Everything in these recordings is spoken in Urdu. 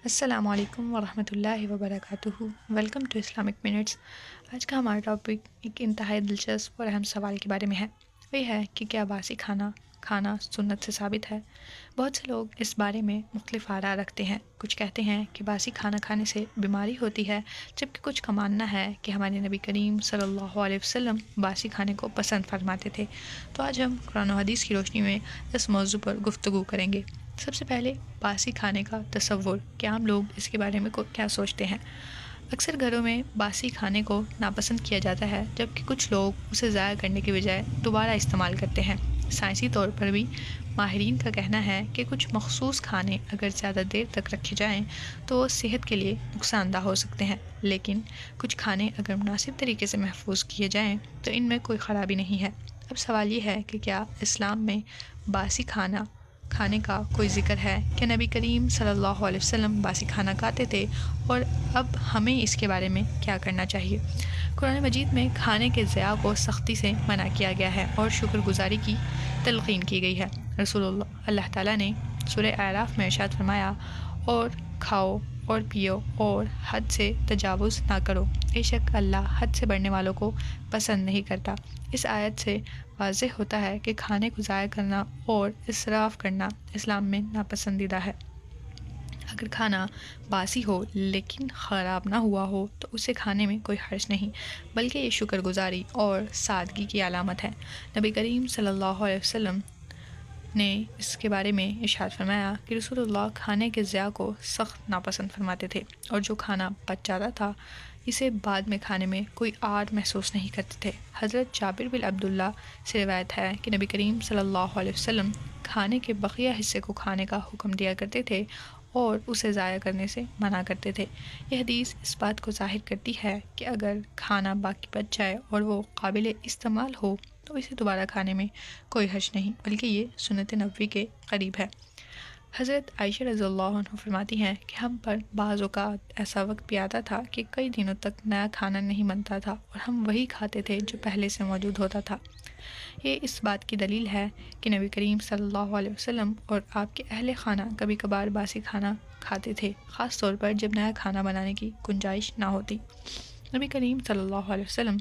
السلام علیکم ورحمۃ اللہ وبرکاتہ۔ Welcome to Islamic minutes. آج کا ہمارا ٹاپک ایک انتہائی دلچسپ اور اہم سوال کے بارے میں ہے۔ وہی ہے کہ کیا باسی کھانا کھانا سنت سے ثابت ہے؟ بہت سے لوگ اس بارے میں مختلف آراء رکھتے ہیں۔ کچھ کہتے ہیں کہ باسی کھانا کھانے سے بیماری ہوتی ہے، جبکہ کچھ کا ماننا ہے کہ ہمارے نبی کریم صلی اللہ علیہ وسلم باسی کھانے کو پسند فرماتے تھے۔ تو آج ہم قرآن و حدیث کی روشنی میں اس موضوع پر گفتگو کریں گے۔ سب سے پہلے باسی کھانے کا تصور کہ عام لوگ اس کے بارے میں کیا سوچتے ہیں۔ اکثر گھروں میں باسی کھانے کو ناپسند کیا جاتا ہے، جبکہ کچھ لوگ اسے ضائع کرنے کے بجائے دوبارہ استعمال کرتے ہیں۔ سائنسی طور پر بھی ماہرین کا کہنا ہے کہ کچھ مخصوص کھانے اگر زیادہ دیر تک رکھے جائیں تو وہ صحت کے لیے نقصان دہ ہو سکتے ہیں، لیکن کچھ کھانے اگر مناسب طریقے سے محفوظ کیے جائیں تو ان میں کوئی خرابی نہیں ہے۔ اب سوال یہ ہے کہ کیا اسلام میں باسی کھانے کا کوئی ذکر ہے؟ کہ نبی کریم صلی اللہ علیہ وسلم باسی کھانا کھاتے تھے، اور اب ہمیں اس کے بارے میں کیا کرنا چاہیے؟ قرآن مجید میں کھانے کے ضیاع کو سختی سے منع کیا گیا ہے اور شکر گزاری کی تلقین کی گئی ہے۔ اللہ تعالیٰ نے سورہ اعراف میں ارشاد فرمایا، اور کھاؤ اور پیو اور حد سے تجاوز نہ کرو، بے شک اللہ حد سے بڑھنے والوں کو پسند نہیں کرتا۔ اس آیت سے واضح ہوتا ہے کہ کھانے کو ضائع کرنا اور اسراف کرنا اسلام میں ناپسندیدہ ہے۔ اگر کھانا باسی ہو لیکن خراب نہ ہوا ہو تو اسے کھانے میں کوئی حرج نہیں، بلکہ یہ شکر گزاری اور سادگی کی علامت ہے۔ نبی کریم صلی اللہ علیہ وسلم نے اس کے بارے میں ارشاد فرمایا کہ رسول اللہ کھانے کے ضیاع کو سخت ناپسند فرماتے تھے، اور جو کھانا بچ جاتا تھا اسے بعد میں کھانے میں کوئی آڑ محسوس نہیں کرتے تھے۔ حضرت جابر بن عبداللہ سے روایت ہے کہ نبی کریم صلی اللہ علیہ وسلم کھانے کے بقیہ حصے کو کھانے کا حکم دیا کرتے تھے اور اسے ضائع کرنے سے منع کرتے تھے۔ یہ حدیث اس بات کو ظاہر کرتی ہے کہ اگر کھانا باقی بچ جائے اور وہ قابل استعمال ہو تو اسے دوبارہ کھانے میں کوئی حرج نہیں، بلکہ یہ سنت نبوی کے قریب ہے۔ حضرت عائشہ رضی اللہ عنہ فرماتی ہیں کہ ہم پر بعض اوقات ایسا وقت بھی آتا تھا کہ کئی دنوں تک نیا کھانا نہیں بنتا تھا اور ہم وہی کھاتے تھے جو پہلے سے موجود ہوتا تھا۔ یہ اس بات کی دلیل ہے کہ نبی کریم صلی اللہ علیہ وسلم اور آپ کے اہل خانہ کبھی کبھار باسی کھانا کھاتے تھے، خاص طور پر جب نیا کھانا بنانے کی گنجائش نہ ہوتی۔ نبی کریم صلی اللہ علیہ وسلم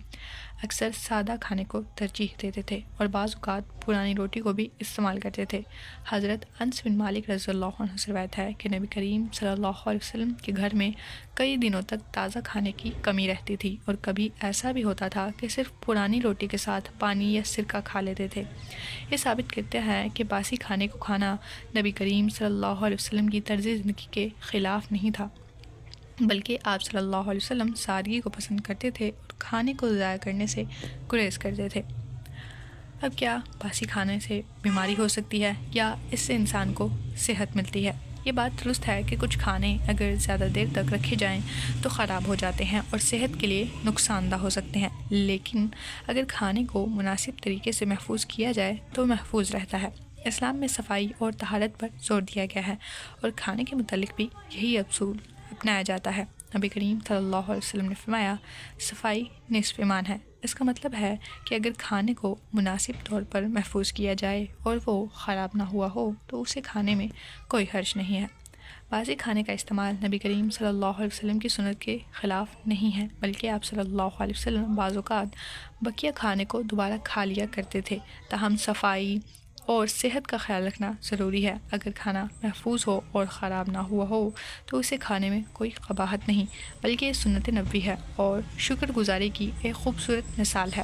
اکثر سادہ کھانے کو ترجیح دیتے تھے اور بعض اوقات پرانی روٹی کو بھی استعمال کرتے تھے۔ حضرت انس بن مالک رضی اللہ عنہ سے روایت ہے کہ نبی کریم صلی اللہ علیہ وسلم کے گھر میں کئی دنوں تک تازہ کھانے کی کمی رہتی تھی، اور کبھی ایسا بھی ہوتا تھا کہ صرف پرانی روٹی کے ساتھ پانی یا سرکہ کھا لیتے تھے۔ یہ ثابت کرتا ہے کہ باسی کھانے کو کھانا نبی کریم صلی اللہ علیہ وسلم کی طرز زندگی کے خلاف نہیں تھا، بلکہ آپ صلی اللہ علیہ وسلم سادگی کو پسند کرتے تھے اور کھانے کو ضائع کرنے سے گریز کرتے تھے۔ اب کیا باسی کھانے سے بیماری ہو سکتی ہے یا اس سے انسان کو صحت ملتی ہے؟ یہ بات درست ہے کہ کچھ کھانے اگر زیادہ دیر تک رکھے جائیں تو خراب ہو جاتے ہیں اور صحت کے لیے نقصان دہ ہو سکتے ہیں، لیکن اگر کھانے کو مناسب طریقے سے محفوظ کیا جائے تو محفوظ رہتا ہے۔ اسلام میں صفائی اور طہارت پر زور دیا گیا ہے، اور کھانے کے متعلق بھی یہی اصول اپنایا جاتا ہے۔ نبی کریم صلی اللہ علیہ وسلم نے فرمایا، صفائی نصف ایمان ہے۔ اس کا مطلب ہے کہ اگر کھانے کو مناسب طور پر محفوظ کیا جائے اور وہ خراب نہ ہوا ہو تو اسے کھانے میں کوئی حرج نہیں ہے۔ باسی کھانے کا استعمال نبی کریم صلی اللہ علیہ وسلم کی سنت کے خلاف نہیں ہے، بلکہ آپ صلی اللہ علیہ وسلم بعض اوقات بقیہ کھانے کو دوبارہ کھا لیا کرتے تھے۔ تاہم صفائی اور صحت کا خیال رکھنا ضروری ہے۔ اگر کھانا محفوظ ہو اور خراب نہ ہوا ہو تو اسے کھانے میں کوئی قباحت نہیں، بلکہ یہ سنت نبوی ہے اور شکر گزاری کی ایک خوبصورت مثال ہے۔